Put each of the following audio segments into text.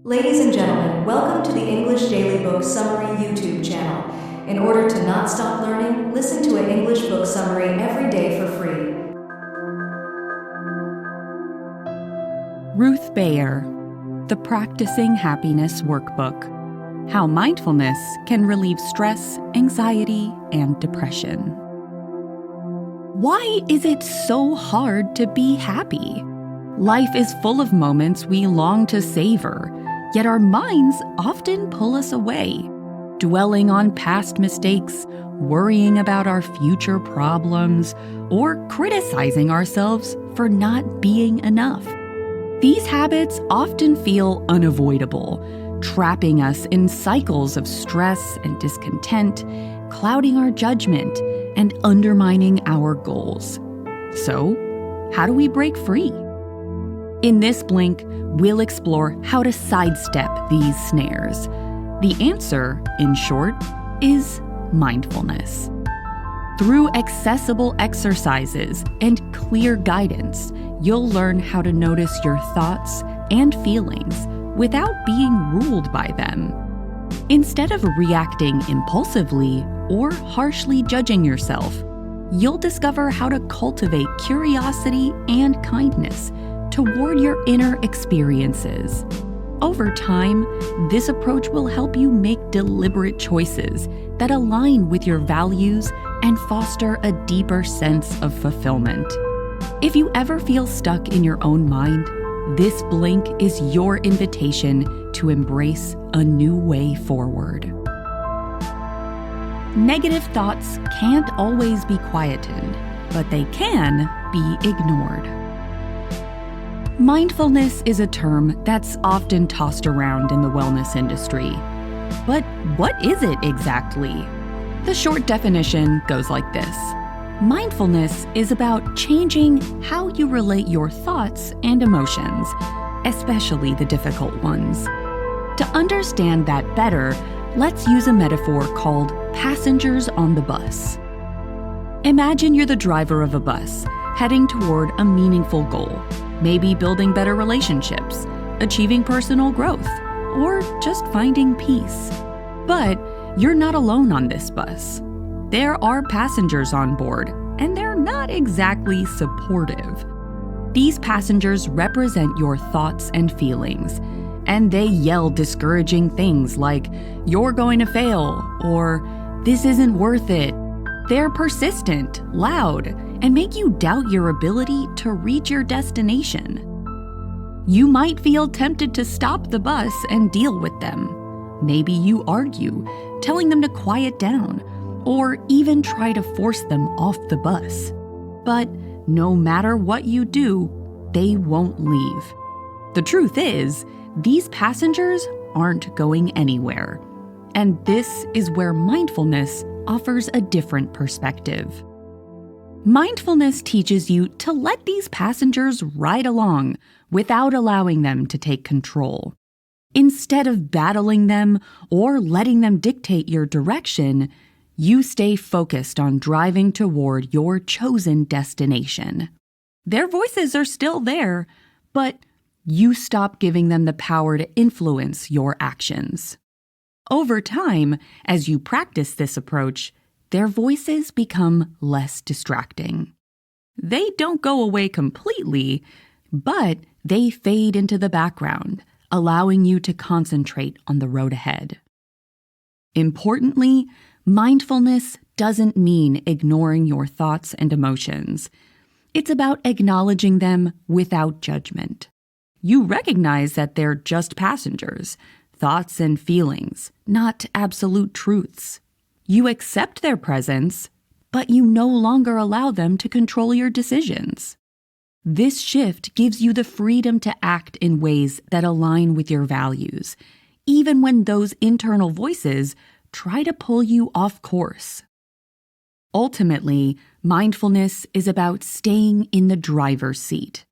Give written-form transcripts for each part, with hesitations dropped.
Ladies and gentlemen, welcome to the English Daily Book Summary YouTube channel. In order to not stop learning, listen to an English book summary every day for free. Ruth Bayer, The Practicing Happiness Workbook: How Mindfulness Can Relieve Stress, Anxiety, and Depression. Why is it so hard to be happy? Life is full of moments we long to savor, yet our minds often pull us away, dwelling on past mistakes, worrying about our future problems, or criticizing ourselves for not being enough. These habits often feel unavoidable, trapping us in cycles of stress and discontent, clouding our judgment, and undermining our goals. So, how do we break free? In this blink, we'll explore how to sidestep these snares. The answer, in short, is mindfulness. Through accessible exercises and clear guidance, you'll learn how to notice your thoughts and feelings without being ruled by them. Instead of reacting impulsively or harshly judging yourself, you'll discover how to cultivate curiosity and kindness toward your inner experiences. Over time, this approach will help you make deliberate choices that align with your values and foster a deeper sense of fulfillment. If you ever feel stuck in your own mind, this blink is your invitation to embrace a new way forward. Negative thoughts can't always be quietened, but they can be ignored. Mindfulness is a term that's often tossed around in the wellness industry. But what is it exactly? The short definition goes like this. Mindfulness is about changing how you relate your thoughts and emotions, especially the difficult ones. To understand that better, let's use a metaphor called passengers on the bus. Imagine you're the driver of a bus, heading toward a meaningful goal. Maybe building better relationships, achieving personal growth, or just finding peace. But you're not alone on this bus. There are passengers on board, and they're not exactly supportive. These passengers represent your thoughts and feelings, and they yell discouraging things like, "You're going to fail," or "This isn't worth it." They're persistent, loud, and make you doubt your ability to reach your destination. You might feel tempted to stop the bus and deal with them. Maybe you argue, telling them to quiet down, or even try to force them off the bus. But no matter what you do, they won't leave. The truth is, these passengers aren't going anywhere. And this is where mindfulness offers a different perspective. Mindfulness teaches you to let these passengers ride along without allowing them to take control. Instead of battling them or letting them dictate your direction, you stay focused on driving toward your chosen destination. Their voices are still there, but you stop giving them the power to influence your actions. Over time, as you practice this approach, their voices become less distracting. They don't go away completely, but they fade into the background, allowing you to concentrate on the road ahead. Importantly, mindfulness doesn't mean ignoring your thoughts and emotions. It's about acknowledging them without judgment. You recognize that they're just passengers, thoughts and feelings, not absolute truths. You accept their presence, but you no longer allow them to control your decisions. This shift gives you the freedom to act in ways that align with your values, even when those internal voices try to pull you off course. Ultimately, mindfulness is about staying in the driver's seat.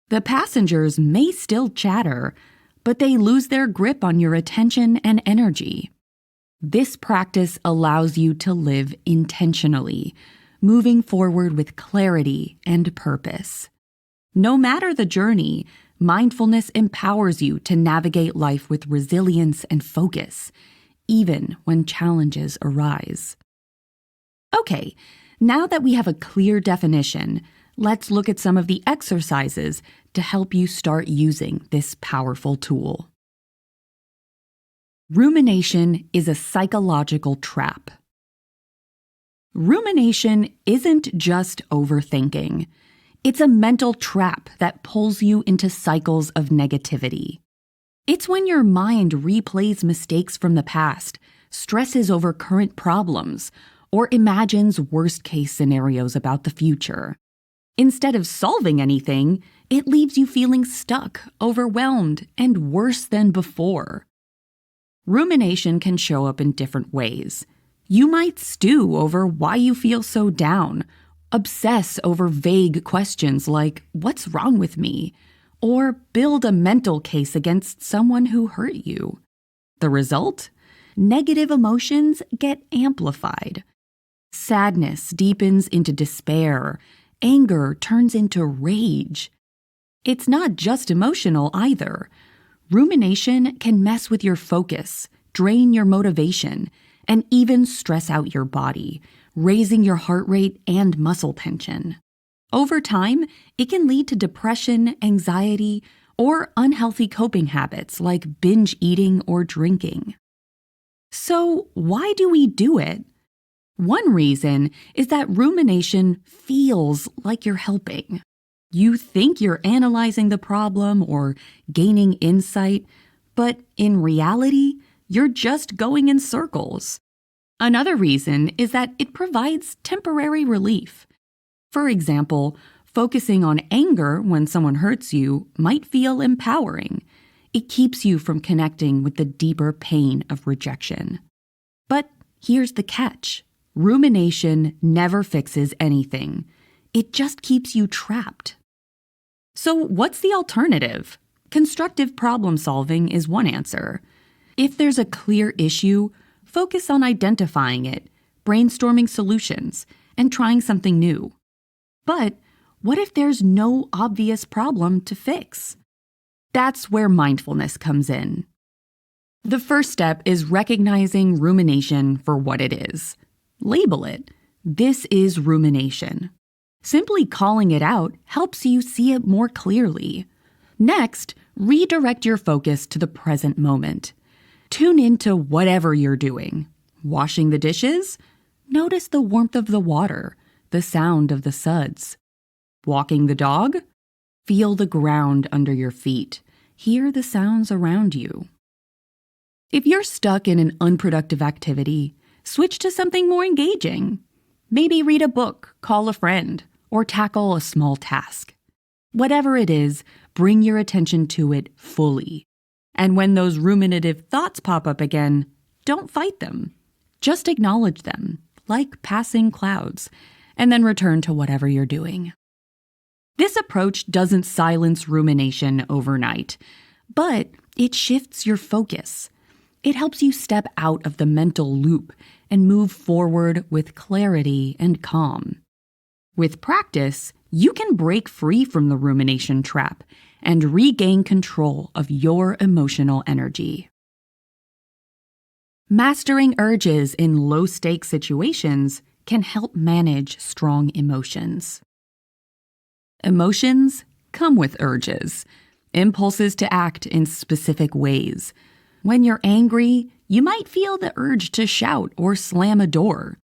The passengers may still chatter, but they lose their grip on your attention and energy. This practice allows you to live intentionally, moving forward with clarity and purpose. No matter the journey, Mindfulness empowers you to navigate life with resilience and focus, even when challenges arise. Okay, now that we have a clear definition, let's look at some of the exercises to help you start using this powerful tool. Rumination is a psychological trap. Rumination isn't just overthinking. It's a mental trap that pulls you into cycles of negativity. It's when your mind replays mistakes from the past, stresses over current problems, or imagines worst-case scenarios about the future. Instead of solving anything, it leaves you feeling stuck, overwhelmed, and worse than before. Rumination can show up in different ways. You might stew over why you feel so down, obsess over vague questions like, "What's wrong with me?" or build a mental case against someone who hurt you. The result? Negative emotions get amplified. Sadness deepens into despair. Anger turns into rage. It's not just emotional either. Rumination can mess with your focus, drain your motivation, and even stress out your body, raising your heart rate and muscle tension. Over time, it can lead to depression, anxiety, or unhealthy coping habits like binge eating or drinking. So, why do we do it? One reason is that rumination feels like you're helping. You think you're analyzing the problem or gaining insight, but in reality, you're just going in circles. Another reason is that it provides temporary relief. For example, focusing on anger when someone hurts you might feel empowering. It keeps you from connecting with the deeper pain of rejection. But here's the catch. Rumination never fixes anything. It just keeps you trapped. So what's the alternative? Constructive problem solving is one answer. If there's a clear issue, focus on identifying it, brainstorming solutions, and trying something new. But what if there's no obvious problem to fix? That's where mindfulness comes in. The first step is recognizing rumination for what it is. Label it. This is rumination. Simply calling it out helps you see it more clearly. Next, redirect your focus to the present moment. Tune into whatever you're doing. Washing the dishes? Notice the warmth of the water, the sound of the suds. Walking the dog? Feel the ground under your feet. Hear the sounds around you. If you're stuck in an unproductive activity, switch to something more engaging. Maybe read a book, call a friend, or tackle a small task. Whatever it is, bring your attention to it fully. And when those ruminative thoughts pop up again, don't fight them. Just acknowledge them, like passing clouds, and then return to whatever you're doing. This approach doesn't silence rumination overnight, but it shifts your focus. It helps you step out of the mental loop and move forward with clarity and calm. With practice, you can break free from the rumination trap and regain control of your emotional energy. Mastering urges in low-stakes situations can help manage strong emotions. Emotions come with urges, impulses to act in specific ways. When you're angry, you might feel the urge to shout or slam a door.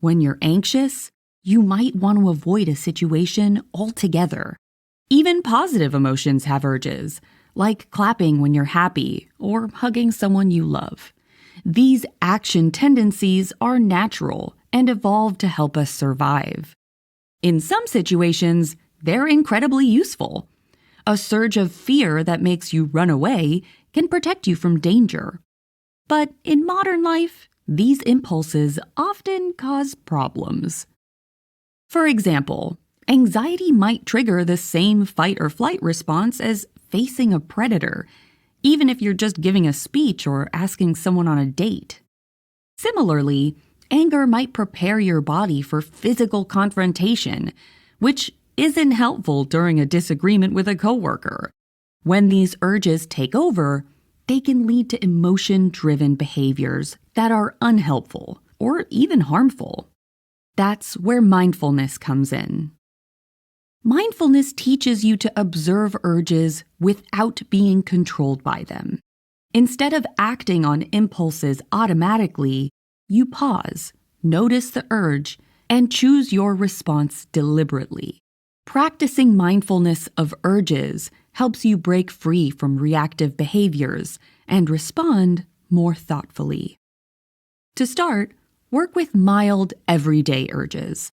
When you're anxious, you might want to avoid a situation altogether. Even positive emotions have urges, like clapping when you're happy or hugging someone you love. These action tendencies are natural and evolved to help us survive. In some situations, they're incredibly useful. A surge of fear that makes you run away can protect you from danger. But in modern life, these impulses often cause problems. For example, anxiety might trigger the same fight or flight response as facing a predator, even if you're just giving a speech or asking someone on a date. Similarly, anger might prepare your body for physical confrontation, which isn't helpful during a disagreement with a coworker. When these urges take over, they can lead to emotion-driven behaviors that are unhelpful or even harmful. That's where mindfulness comes in. Mindfulness teaches you to observe urges without being controlled by them. Instead of acting on impulses automatically, you pause, notice the urge, and choose your response deliberately. Practicing mindfulness of urges helps you break free from reactive behaviors and respond more thoughtfully. To start, work with mild, everyday urges.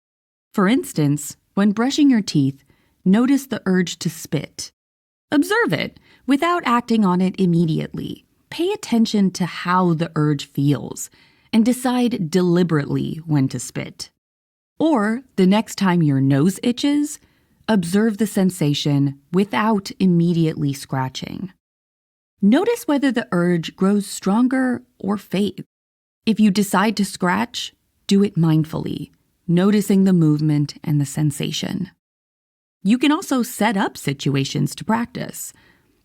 For instance, when brushing your teeth, notice the urge to spit. Observe it without acting on it immediately. Pay attention to how the urge feels and decide deliberately when to spit. Or, the next time your nose itches, observe the sensation without immediately scratching. Notice whether the urge grows stronger or fades. If you decide to scratch, do it mindfully, noticing the movement and the sensation. You can also set up situations to practice.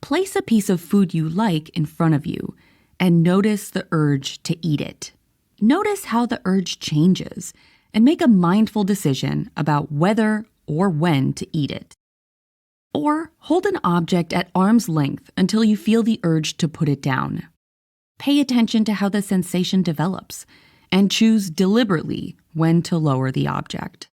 Place a piece of food you like in front of you and notice the urge to eat it. Notice how the urge changes and make a mindful decision about whether or when to eat it. Or hold an object at arm's length until you feel the urge to put it down. Pay attention to how the sensation develops and choose deliberately when to lower the object.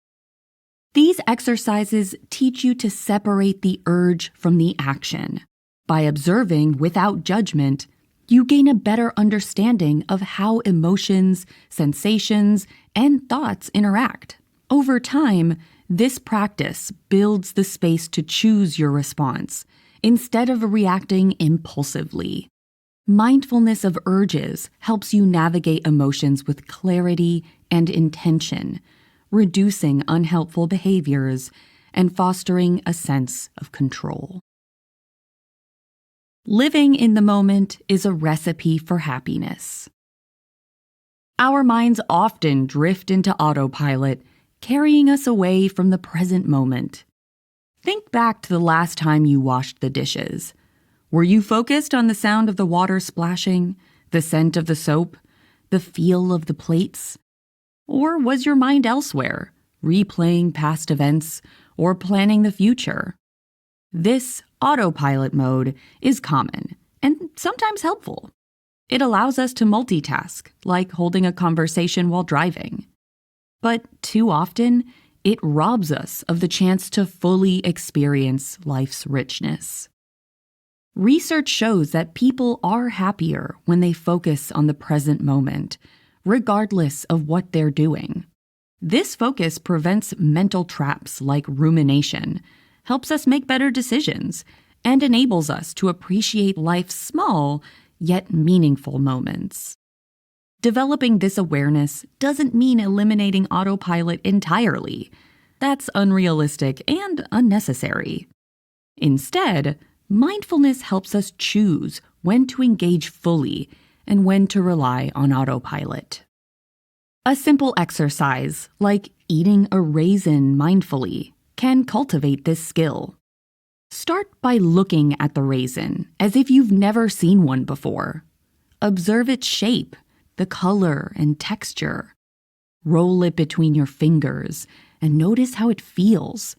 These exercises teach you to separate the urge from the action. By observing without judgment, you gain a better understanding of how emotions, sensations, and thoughts interact. Over time, this practice builds the space to choose your response instead of reacting impulsively. Mindfulness of urges helps you navigate emotions with clarity and intention, reducing unhelpful behaviors and fostering a sense of control. Living in the moment is a recipe for happiness. Our minds often drift into autopilot, carrying us away from the present moment. Think back to the last time you washed the dishes. Were you focused on the sound of the water splashing, the scent of the soap, the feel of the plates? Or was your mind elsewhere, replaying past events or planning the future? This autopilot mode is common and sometimes helpful. It allows us to multitask, like holding a conversation while driving. But too often, it robs us of the chance to fully experience life's richness. Research shows that people are happier when they focus on the present moment, regardless of what they're doing. This focus prevents mental traps like rumination, helps us make better decisions, and enables us to appreciate life's small yet meaningful moments. Developing this awareness doesn't mean eliminating autopilot entirely. That's unrealistic and unnecessary. Instead, mindfulness helps us choose when to engage fully and when to rely on autopilot. A simple exercise, like eating a raisin mindfully, can cultivate this skill. Start by looking at the raisin as if you've never seen one before. Observe its shape, the color and texture. Roll it between your fingers and notice how it feels.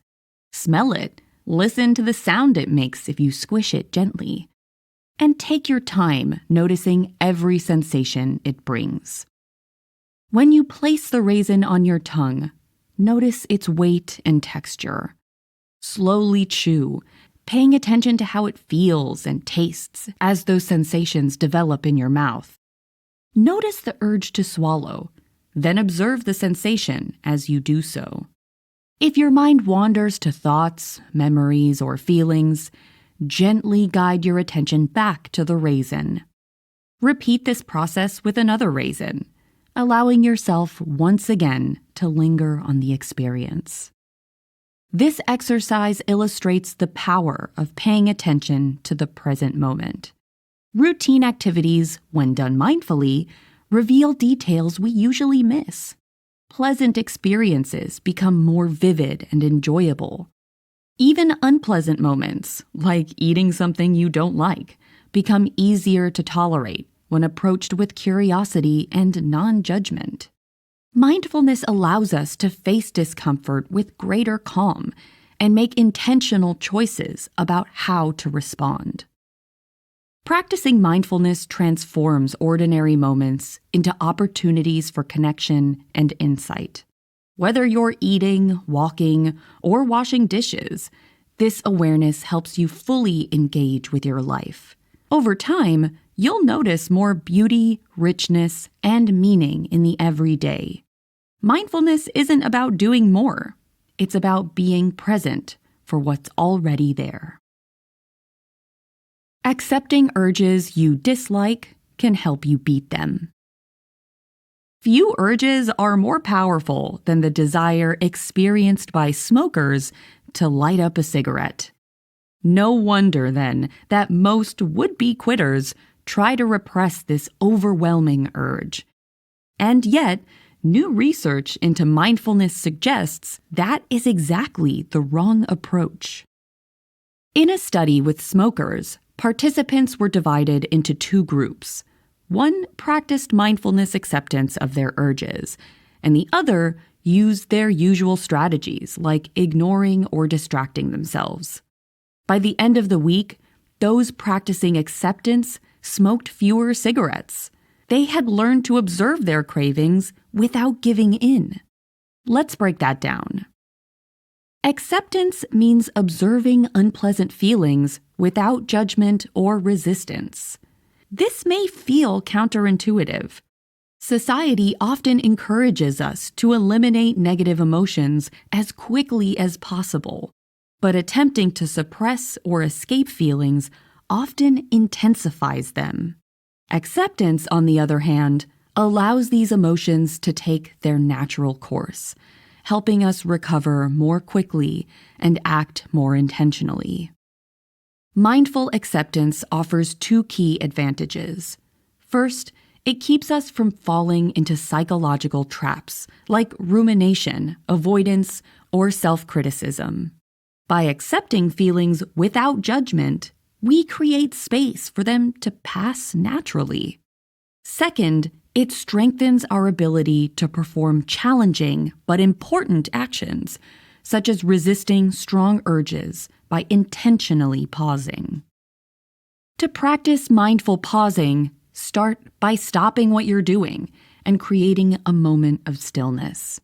Smell it. Listen to the sound it makes if you squish it gently. And take your time noticing every sensation it brings. When you place the raisin on your tongue, notice its weight and texture. Slowly chew, paying attention to how it feels and tastes as those sensations develop in your mouth. Notice the urge to swallow, then observe the sensation as you do so. If your mind wanders to thoughts, memories, or feelings, gently guide your attention back to the raisin. Repeat this process with another raisin, allowing yourself once again to linger on the experience. This exercise illustrates the power of paying attention to the present moment. Routine activities, when done mindfully, reveal details we usually miss. Pleasant experiences become more vivid and enjoyable. Even unpleasant moments, like eating something you don't like, become easier to tolerate when approached with curiosity and non-judgment. Mindfulness allows us to face discomfort with greater calm and make intentional choices about how to respond. Practicing mindfulness transforms ordinary moments into opportunities for connection and insight. Whether you're eating, walking, or washing dishes, this awareness helps you fully engage with your life. Over time, you'll notice more beauty, richness, and meaning in the everyday. Mindfulness isn't about doing more. It's about being present for what's already there. Accepting urges you dislike can help you beat them. Few urges are more powerful than the desire experienced by smokers to light up a cigarette. No wonder, then, that most would-be quitters try to repress this overwhelming urge. And yet, new research into mindfulness suggests that is exactly the wrong approach. In a study with smokers, participants were divided into two groups. One practiced mindfulness acceptance of their urges, and the other used their usual strategies like ignoring or distracting themselves. By the end of the week, those practicing acceptance smoked fewer cigarettes. They had learned to observe their cravings without giving in. Let's break that down. Acceptance means observing unpleasant feelings without judgment or resistance. This may feel counterintuitive. Society often encourages us to eliminate negative emotions as quickly as possible, but attempting to suppress or escape feelings often intensifies them. Acceptance, on the other hand, allows these emotions to take their natural course, helping us recover more quickly and act more intentionally. Mindful acceptance offers two key advantages. First, it keeps us from falling into psychological traps like rumination, avoidance, or self-criticism. By accepting feelings without judgment, we create space for them to pass naturally. Second, it strengthens our ability to perform challenging but important actions, such as resisting strong urges by intentionally pausing. To practice mindful pausing, start by stopping what you're doing and creating a moment of stillness.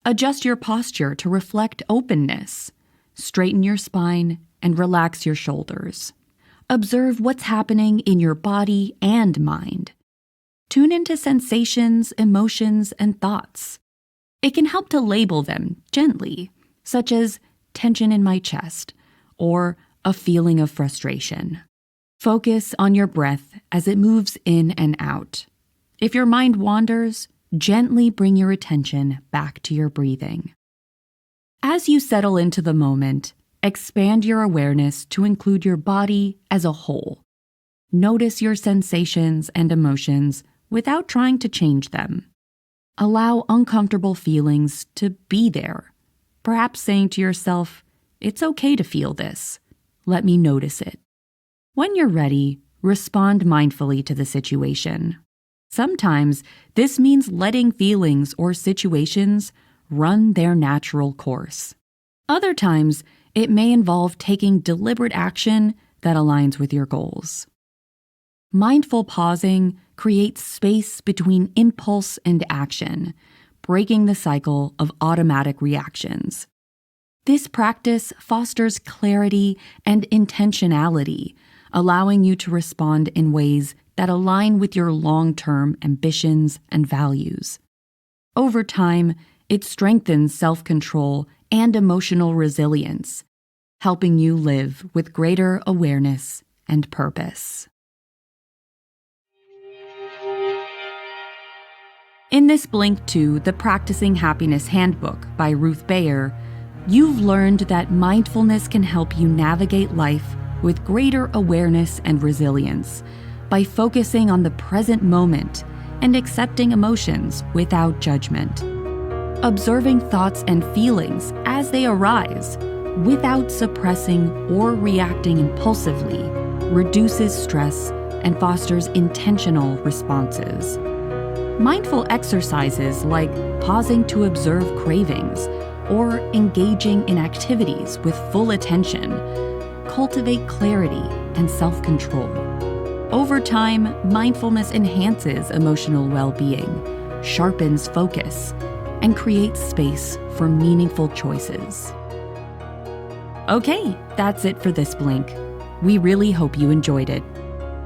Adjust your posture to reflect openness. Straighten your spine and relax your shoulders. Observe what's happening in your body and mind. Tune into sensations, emotions, and thoughts. It can help to label them gently, such as tension in my chest or a feeling of frustration. Focus on your breath as it moves in and out. If your mind wanders, gently bring your attention back to your breathing. As you settle into the moment, expand your awareness to include your body as a whole. Notice your sensations and emotions without trying to change them. Allow uncomfortable feelings to be there, perhaps saying to yourself, "It's okay to feel this. Let me notice it." When you're ready, respond mindfully to the situation. Sometimes this means letting feelings or situations run their natural course. Other times, it may involve taking deliberate action that aligns with your goals. Mindful pausing creates space between impulse and action, breaking the cycle of automatic reactions. This practice fosters clarity and intentionality, allowing you to respond in ways that align with your long-term ambitions and values. Over time, it strengthens self-control and emotional resilience, helping you live with greater awareness and purpose. In this link to the Practicing Happiness Handbook by Ruth Bayer, you've learned that mindfulness can help you navigate life with greater awareness and resilience by focusing on the present moment and accepting emotions without judgment. Observing thoughts and feelings as they arise, without suppressing or reacting impulsively, reduces stress and fosters intentional responses. Mindful exercises like pausing to observe cravings or engaging in activities with full attention cultivate clarity and self-control. Over time, mindfulness enhances emotional well-being, sharpens focus, and creates space for meaningful choices. Okay, that's it for this Blink. We really hope you enjoyed it.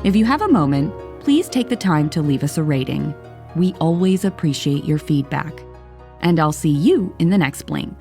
If you have a moment, please take the time to leave us a rating. We always appreciate your feedback. And I'll see you in the next Blink.